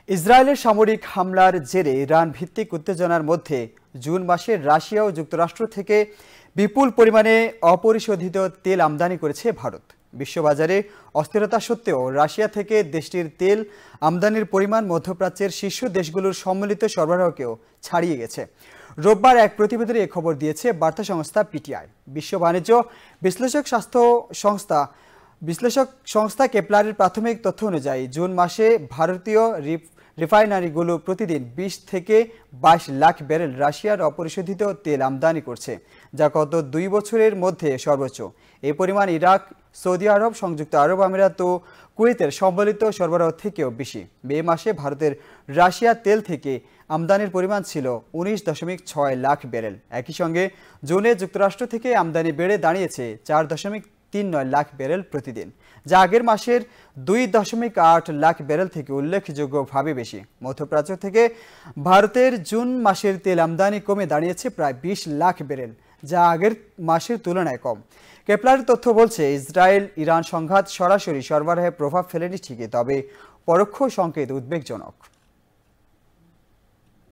ইসরায়েলের সামরিক হামলার জেরে ইরান ভিত্তিক উত্তেজনার মধ্যে জুন মাসে রাশিয়া ও যুক্তরাষ্ট্র থেকে বিপুল পরিমাণে অপরিশোধিত তেল আমদানি করেছে ভারত। বিশ্ববাজারে অস্থিরতা সত্ত্বেও রাশিয়া থেকে দেশটির তেল আমদানির পরিমাণ মধ্যপ্রাচ্যের শীর্ষ দেশগুলোর সম্মিলিত সরবরাহকেও ছাড়িয়ে গেছে। রোববার এক প্রতিবেদনে এ খবর দিয়েছে বার্তা সংস্থা পিটিআই। বিশ্ব বাণিজ্য বিশ্লেষক সংস্থা কেপলারের প্রাথমিক তথ্য অনুযায়ী জুন মাসে ভারতীয় রিফাইনারিগুলো প্রতিদিন ২০ থেকে ২২ লাখ ব্যারেল রাশিয়ার অপরিশোধিত তেল আমদানি করছে, যা গত ২ বছরের মধ্যে সর্বোচ্চ। এই পরিমাণ ইরাক, সৌদি আরব, সংযুক্ত আরব আমিরাত ও কুয়েতের সম্বলিত সরবরাহ থেকেও বেশি। মে মাসে ভারতের রাশিয়া তেল থেকে আমদানির পরিমাণ ছিল ১৯.৬ লাখ ব্যারেল। একই সঙ্গে জুনে যুক্তরাষ্ট্র থেকে আমদানি বেড়ে দাঁড়িয়েছে ৪.৩৯ লাখ ব্যারেল প্রতিদিন, যা আগের মাসের ২.৮ লাখ ব্যারেল থেকে উল্লেখযোগ্যভাবে বেশি। মধ্যপ্রাচ্য থেকে ভারতের জুন মাসের তেল আমদানি কমে দাঁড়িয়েছে প্রায় ২০ লাখ ব্যারেল, যা আগের মাসের তুলনায় কম। কেপলারের তথ্য বলছে, ইসরায়েল ইরান সংঘাত সরাসরি সরবরাহে প্রভাব ফেলেনি ঠিকই, তবে পরোক্ষ সংকেত উদ্বেগজনক।